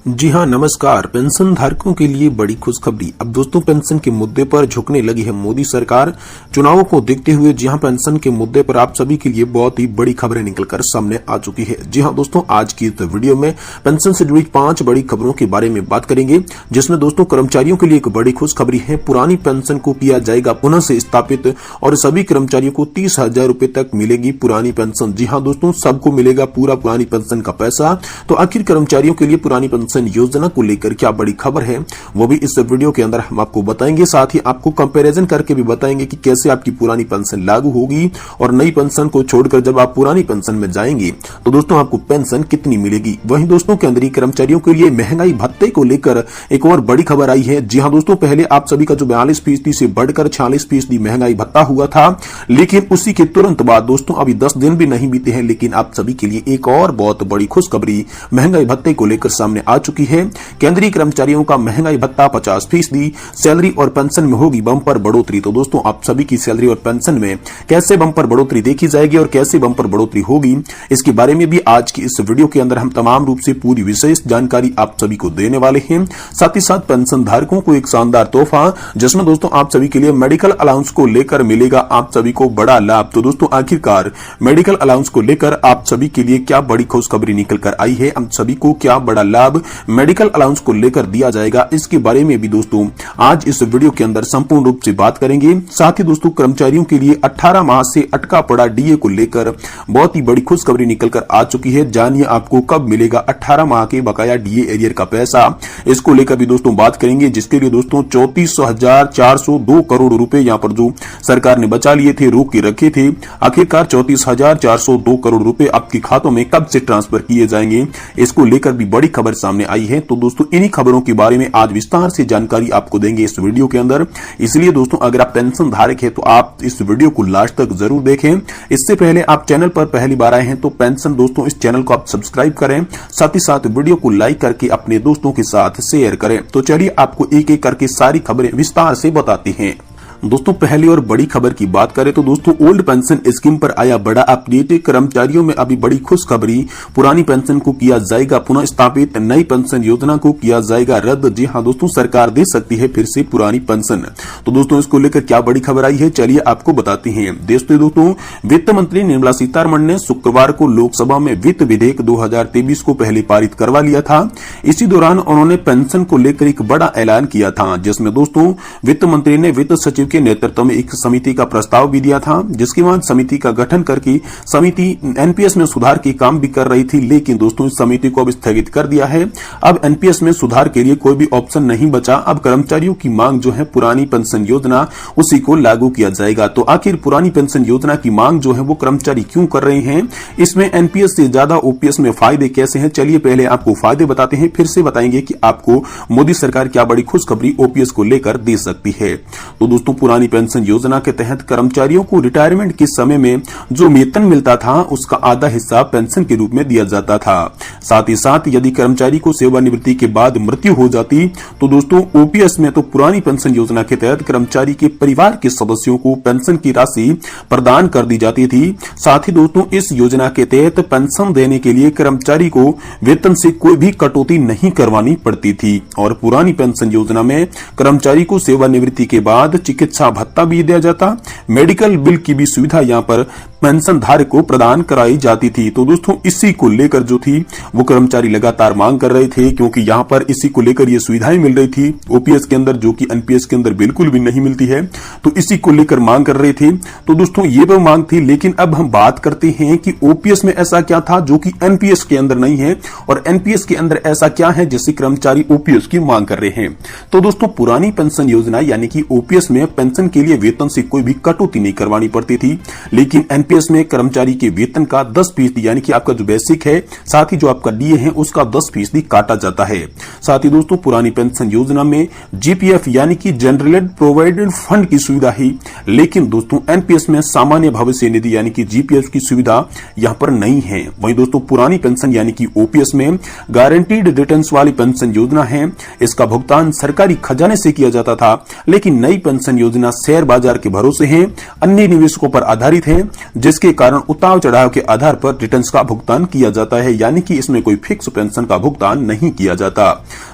जी हां, नमस्कार। पेंशन धारकों के लिए बड़ी खुशखबरी। अब दोस्तों पेंशन के मुद्दे पर झुकने लगी है मोदी सरकार। चुनावों को देखते हुए जी हां, पेंशन के मुद्दे पर आप सभी के लिए बहुत ही बड़ी खबरें निकलकर सामने आ चुकी है। जी हां दोस्तों, आज की इस वीडियो में पेंशन से जुड़ी 5 बड़ी खबरों के बारे में बात करेंगे, जिसमें दोस्तों कर्मचारियों के लिए एक बड़ी खुशखबरी है। पुरानी पेंशन को किया जाएगा पुनः से स्थापित और सभी कर्मचारियों को 30,000 रुपए तक मिलेगी पुरानी पेंशन। जी हां दोस्तों, सबको मिलेगा पूरा पुरानी पेंशन का पैसा। तो आखिर कर्मचारियों के लिए पुरानी पेंशन योजना को लेकर क्या बड़ी खबर है, वो भी इस वीडियो के अंदर हम आपको बताएंगे। साथ ही आपको कंपैरिजन करके भी बताएंगे कि कैसे आपकी पुरानी पेंशन लागू होगी और नई पेंशन को छोड़कर जब आप पुरानी पेंशन में जाएंगे तो दोस्तों आपको पेंशन कितनी मिलेगी। वहीं दोस्तों केंद्रीय कर्मचारियों के लिए महंगाई भत्ते को लेकर एक और बड़ी खबर आई है। जी हां दोस्तों, पहले आप सभी का जो 42% से बढ़कर 46% महंगाई भत्ता हुआ था, लेकिन उसी के तुरंत बाद दोस्तों अभी 10 दिन भी नहीं बीते हैं, लेकिन आप सभी के लिए एक और बहुत बड़ी खुशखबरी महंगाई भत्ते को लेकर सामने आ चुकी है। केंद्रीय कर्मचारियों का महंगाई भत्ता 50% सैलरी और पेंशन में होगी बम्पर बढ़ोतरी। तो दोस्तों आप सभी की सैलरी और पेंशन में कैसे बम्पर बढ़ोतरी देखी जाएगी और कैसे बम्पर बढ़ोतरी होगी, इसके बारे में भी आज की इस वीडियो के अंदर हम तमाम रूप से पूरी विशेष जानकारी आप सभी को देने वाले हैं। साथ ही साथ पेंशन धारकों को एक शानदार तोहफा, जिसमें दोस्तों आप सभी के लिए मेडिकल अलाउंस को लेकर मिलेगा आप सभी को बड़ा लाभ। तो दोस्तों आखिरकार मेडिकल अलाउंस को लेकर आप सभी के लिए क्या बड़ी खुशखबरी निकल कर आई है, हम सभी को क्या बड़ा लाभ मेडिकल अलाउंस को लेकर दिया जाएगा, इसके बारे में भी दोस्तों आज इस वीडियो के अंदर संपूर्ण रूप से बात करेंगे। साथ ही दोस्तों कर्मचारियों के लिए 18 माह से अटका पड़ा डीए को लेकर बहुत ही बड़ी खुशखबरी निकलकर आ चुकी है। जानिए आपको कब मिलेगा 18 माह के बकाया डीए एरियर का पैसा, इसको लेकर भी दोस्तों बात करेंगे, जिसके लिए दोस्तों 34,402 करोड़ रुपए यहां पर जो सरकार ने बचा लिए थे, रोक के रखे थे, आखिरकार 34,402 करोड़ रुपए आपके खातों में कब से ट्रांसफर किए जाएंगे, इसको लेकर भी बड़ी खबर सामने आई है। तो दोस्तों इन्हीं खबरों के बारे में आज विस्तार से जानकारी आपको देंगे इस वीडियो के अंदर। इसलिए दोस्तों अगर आप पेंशन धारक हैं तो आप इस वीडियो को लास्ट तक जरूर देखें। इससे पहले आप चैनल पर पहली बार आए हैं तो पेंशन दोस्तों इस चैनल को आप सब्सक्राइब करें, साथ ही साथ वीडियो को लाइक करके अपने दोस्तों के साथ शेयर करें। तो चलिए आपको एक एक करके सारी खबरें विस्तार से बताते हैं। दोस्तों पहली और बड़ी खबर की बात करें तो दोस्तों ओल्ड पेंशन स्कीम पर आया बड़ा अपडेट। कर्मचारियों में अभी बड़ी खुशखबरी, पुरानी पेंशन को किया जाएगा पुनः स्थापित, नई पेंशन योजना को किया जाएगा रद्द। जी हां दोस्तों, सरकार दे सकती है फिर से पुरानी पेंशन। तो दोस्तों इसको लेकर क्या बड़ी खबर आई है, चलिए आपको बताते हैं। दोस्तों वित्त मंत्री निर्मला सीतारमण ने शुक्रवार को लोकसभा में वित्त विधेयक 2023 को पहले पारित करवा लिया था। इसी दौरान उन्होंने पेंशन को लेकर एक बड़ा ऐलान किया था, जिसमें दोस्तों वित्त मंत्री ने वित्त सचिव के नेतृत्व में एक समिति का प्रस्ताव भी दिया था, जिसके बाद समिति का गठन करके समिति एनपीएस में सुधार के काम भी कर रही थी, लेकिन दोस्तों इस समिति को अब स्थगित कर दिया है। अब एनपीएस में सुधार के लिए कोई भी ऑप्शन नहीं बचा। अब कर्मचारियों की मांग जो है पुरानी पेंशन योजना, उसी को लागू किया जाएगा। तो आखिर पुरानी पेंशन योजना की मांग जो है वो कर्मचारी क्यों कर रहे हैं, इसमें एनपीएस से ज्यादा ओपीएस में फायदे कैसे हैं, चलिए पहले आपको फायदे बताते हैं, फिर से बताएंगे कि आपको मोदी सरकार क्या बड़ी खुशखबरी ओपीएस को लेकर दे सकती है। तो दोस्तों पुरानी पेंशन योजना के तहत कर्मचारियों को रिटायरमेंट के समय में जो वेतन मिलता था उसका आधा हिस्सा पेंशन के रूप में दिया जाता था। साथ ही साथ यदि कर्मचारी को सेवानिवृत्ति के बाद मृत्यु हो जाती तो दोस्तों ओपीएस में तो पुरानी पेंशन योजना के तहत कर्मचारी के परिवार के सदस्यों को पेंशन की राशि प्रदान कर दी जाती थी। साथ ही दोस्तों इस योजना के तहत पेंशन देने के लिए कर्मचारी को वेतन से कोई भी कटौती नहीं करवानी पड़ती थी। और पुरानी पेंशन योजना में कर्मचारी को सेवानिवृत्ति के बाद चिकित्सा भत्ता भी दिया जाता, मेडिकल बिल की भी सुविधा यहां पर पेंशन धारक को प्रदान कराई जाती थी। तो दोस्तों इसी को लेकर जो थी वो कर्मचारी लगातार मांग कर रहे थे, क्योंकि यहां पर इसी को लेकर ये सुविधाएं मिल रही थी ओपीएस के अंदर, जो कि एनपीएस के अंदर बिल्कुल भी नहीं मिलती है। तो इसी को लेकर मांग कर रहे थे। तो दोस्तों ये वो मांग थी, लेकिन अब हम बात करते हैं कि ओपीएस में ऐसा क्या था जो कि एनपीएस के अंदर नहीं है, और एनपीएस के अंदर ऐसा क्या है जिससे कर्मचारी ओपीएस की मांग कर रहे हैं। तो दोस्तों पुरानी पेंशन योजना यानी कि ओपीएस में पेंशन के लिए वेतन से कोई भी कटौती नहीं करवानी पड़ती थी, लेकिन एनपीएस में कर्मचारी के वेतन का 10% यानी कि आपका जो बेसिक है, साथ ही जो आपका डीए है उसका 10% काटा जाता है। साथ ही दोस्तों पुरानी पेंशन योजना में जीपीएफ यानी कि जनरल प्रोविडेंट फंड की सुविधा है, लेकिन दोस्तों एनपीएस में सामान्य भविष्य निधि यानी कि जीपीएफ की सुविधा यहां पर नहीं है। वहीं दोस्तों पुरानी पेंशन यानी कि ओपीएस में गारंटीड रिटर्न्स वाली पेंशन योजना है, इसका भुगतान सरकारी खजाने से किया जाता था, लेकिन नई पेंशन योजना शेयर बाजार के भरोसे है, अन्य निवेशकों पर आधारित है, जिसके कारण उतार चढ़ाव के आधार पर रिटर्न्स का भुगतान किया जाता है, यानी कि इसमें कोई फिक्स पेंशन का भुगतान नहीं किया जाता।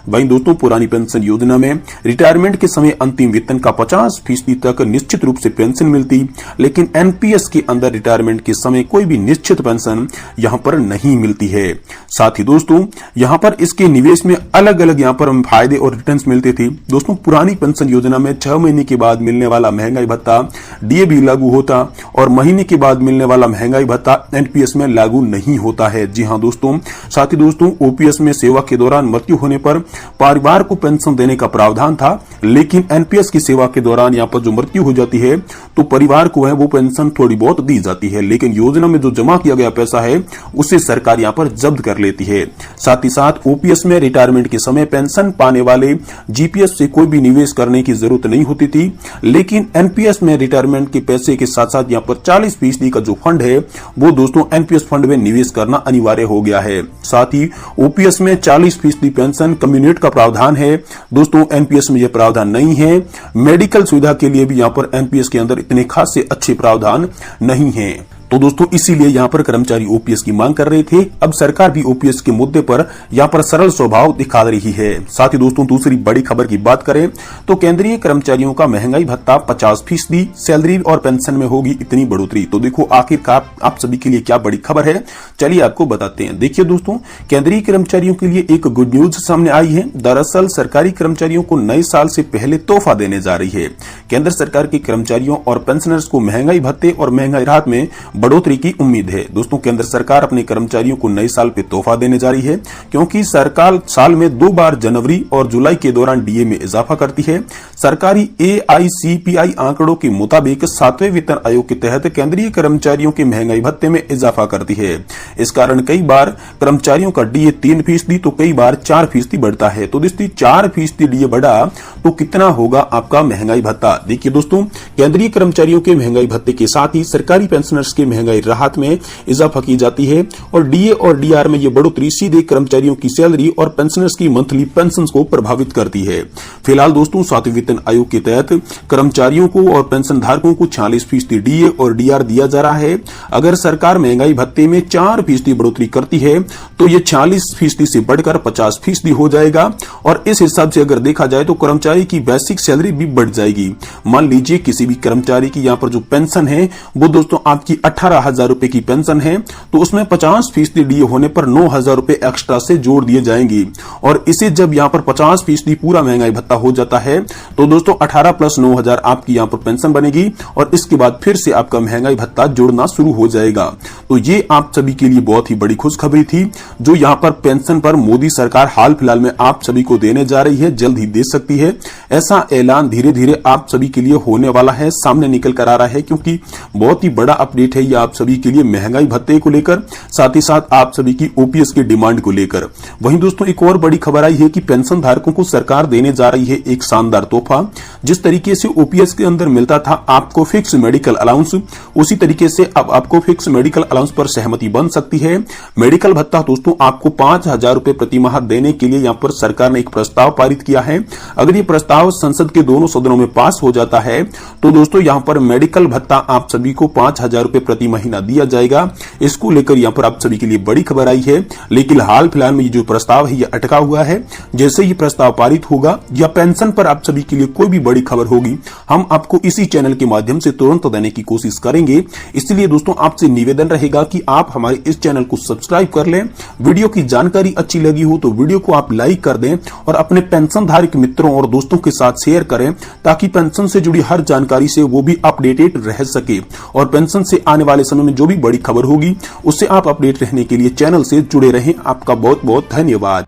वहीं दोस्तों पुरानी पेंशन योजना में रिटायरमेंट के समय अंतिम वेतन का 50% तक निश्चित रूप से पेंशन मिलती, लेकिन एनपीएस के अंदर रिटायरमेंट के समय कोई भी निश्चित पेंशन यहां पर नहीं मिलती है। साथ ही दोस्तों यहां पर इसके निवेश में अलग अलग यहां पर फायदे और रिटर्न्स मिलते थे। दोस्तों पुरानी पेंशन योजना में 6 महीने के बाद मिलने वाला महंगाई भत्ता डीए भी लागू होता और महीने के बाद मिलने वाला महंगाई भत्ता एनपीएस में लागू नहीं होता है। जी हां दोस्तों, साथ ही दोस्तों ओपीएस में सेवा के दौरान मृत्यु होने पर परिवार को पेंशन देने का प्रावधान था, लेकिन एनपीएस की सेवा के दौरान यहां पर जो मृत्यु हो जाती है तो परिवार को है वो पेंशन थोड़ी बहुत दी जाती है, लेकिन योजना में जो जमा किया गया पैसा है उसे सरकार यहां पर जब्त कर लेती है। साथ ही साथ ओपीएस में रिटायरमेंट के समय पेंशन पाने वाले जीपीएस से कोई भी निवेश करने की जरूरत नहीं होती थी, लेकिन एनपीएस में रिटायरमेंट के पैसे के साथ साथ यहां पर 40% का जो फंड है वो दोस्तों एनपीएस फंड में निवेश करना अनिवार्य हो गया है। साथ ही ओपीएस में 40% पेंशन कम्युनिटी का प्रावधान है, दोस्तों एनपीएस में यह प्रावधान नहीं है। मेडिकल सुविधा के लिए भी यहां पर एनपीएस के अंदर इतने खास से अच्छे प्रावधान नहीं है। तो दोस्तों इसीलिए यहां पर कर्मचारी ओपीएस की मांग कर रहे थे। अब सरकार भी ओपीएस के मुद्दे पर यहां पर सरल स्वभाव दिखा रही है। साथ ही दोस्तों दूसरी बड़ी खबर की बात करें तो केंद्रीय कर्मचारियों का महंगाई भत्ता 50%, सैलरी और पेंशन में होगी इतनी बढ़ोतरी। तो देखो आखिरकार आप सभी के लिए क्या बड़ी खबर है, चलिए आपको बताते हैं। देखिए दोस्तों केंद्रीय कर्मचारियों के लिए एक गुड न्यूज सामने आई है। दरअसल सरकारी कर्मचारियों को नए साल से पहले तोहफा देने जा रही है। केंद्र सरकार के कर्मचारियों और पेंशनर्स को महंगाई भत्ते और महंगाई राहत में बढ़ोतरी की उम्मीद है। दोस्तों केंद्र सरकार अपने कर्मचारियों को नए साल पे तोहफा देने जा रही है, क्योंकि सरकार साल में 2 बार जनवरी और जुलाई के दौरान डीए में इजाफा करती है। सरकारी एआईसीपीआई आंकड़ों के मुताबिक 7वें वेतन आयोग के तहत केंद्रीय कर्मचारियों के महंगाई भत्ते में इजाफा करती है। इस कारण कई बार कर्मचारियों का डीए 3% तो कई बार 4% बढ़ता है। तो दोस्तों 4% डीए बढ़ा तो कितना होगा आपका महंगाई भत्ता। देखिए दोस्तों केंद्रीय कर्मचारियों के महंगाई भत्ते के साथ ही सरकारी पेंशनर्स के महंगाई राहत में इजाफा की जाती है और डीए और डीआर में यह बढ़ोतरी सीधे कर्मचारियों की सैलरी और पेंशनर्स की मंथली पेंशन को प्रभावित करती है। फिलहाल दोस्तों 7वें वेतन आयोग के तहत कर्मचारियों को और पेंशन धारकों को 46% डीए और डीआर दिया जा रहा है। अगर सरकार महंगाई भत्ते में 4% बढ़ोतरी करती है तो यह 40% से बढ़कर 50% हो जाएगा और इस हिसाब से अगर देखा जाए तो कर्मचारी की बेसिक सैलरी भी बढ़ जाएगी। मान लीजिए किसी भी कर्मचारी की यहां पर जो पेंशन है वो दोस्तों आपकी 18,000 रुपए की पेंशन है तो उसमें 50% डीए होने पर 9,000 रुपए एक्स्ट्रा से जोड़ दिए जाएंगे और इसे जब यहां पर 50% पूरा महंगाई भत्ता हो जाता है तो दोस्तों 18 प्लस 9,000 आपकी यहां पर पेंशन बनेगी और इसके बाद फिर से आपका महंगाई भत्ता जोड़ना शुरू हो जाएगा। तो ये आप सभी के लिए बहुत ही बड़ी खुशखबरी थी जो यहां पर पेंशन पर मोदी सरकार हाल फिलहाल में आप सभी को देने जा रही है, जल्द ही दे सकती है। ऐसा ऐलान धीरे धीरे आप सभी के लिए होने वाला है, सामने निकल कर आ रहा है, क्योंकि बहुत ही बड़ा अपडेट है ये आप सभी के लिए महंगाई भत्ते को लेकर, साथ ही साथ आप सभी की ओपीएस की डिमांड को लेकर। वहीं दोस्तों एक और बड़ी खबर आई है कि पेंशन धारकों को सरकार देने जा रही है एक शानदार तोहफा। जिस तरीके से ओपीएस के अंदर मिलता था आपको फिक्स मेडिकल अलाउंस, उसी तरीके से अब आपको फिक्स मेडिकल अलाउंस पर सहमति बन सकती है। मेडिकल भत्ता दोस्तों आपको 5,000 रुपए प्रति माह देने के लिए यहां पर सरकार ने एक प्रस्ताव पारित किया है। अगर ये प्रस्ताव संसद के दोनों सदनों में पास हो जाता है तो दोस्तों यहां पर मेडिकल भत्ता आप सभी को 5,000 रुपए प्रति महीना दिया जाएगा। इसको लेकर यहां पर आप सभी के लिए बड़ी खबर आई है, लेकिन हाल फिलहाल में ये जो प्रस्ताव है ये अटका हुआ है। जैसे ये प्रस्ताव पारित होगा या पेंशन पर आप सभी के लिए कोई भी बड़ी खबर होगी हम आपको इसी चैनल के माध्यम से तुरंत देने की कोशिश करेंगे। इसलिए दोस्तों आपसे निवेदन रहेगा कि आप हमारे इस चैनल को सब्सक्राइब कर लें। वीडियो की जानकारी अच्छी लगी हो तो वीडियो को आप लाइक कर दें और अपने पेंशन धारक मित्रों और दोस्तों के साथ शेयर करें ताकि पेंशन से जुड़ी हर जानकारी से वो भी अपडेटेड रह सके और पेंशन से आने वाले समय में जो भी बड़ी खबर होगी उससे आप अपडेट रहने के लिए चैनल से जुड़े रहें। आपका बहुत बहुत धन्यवाद।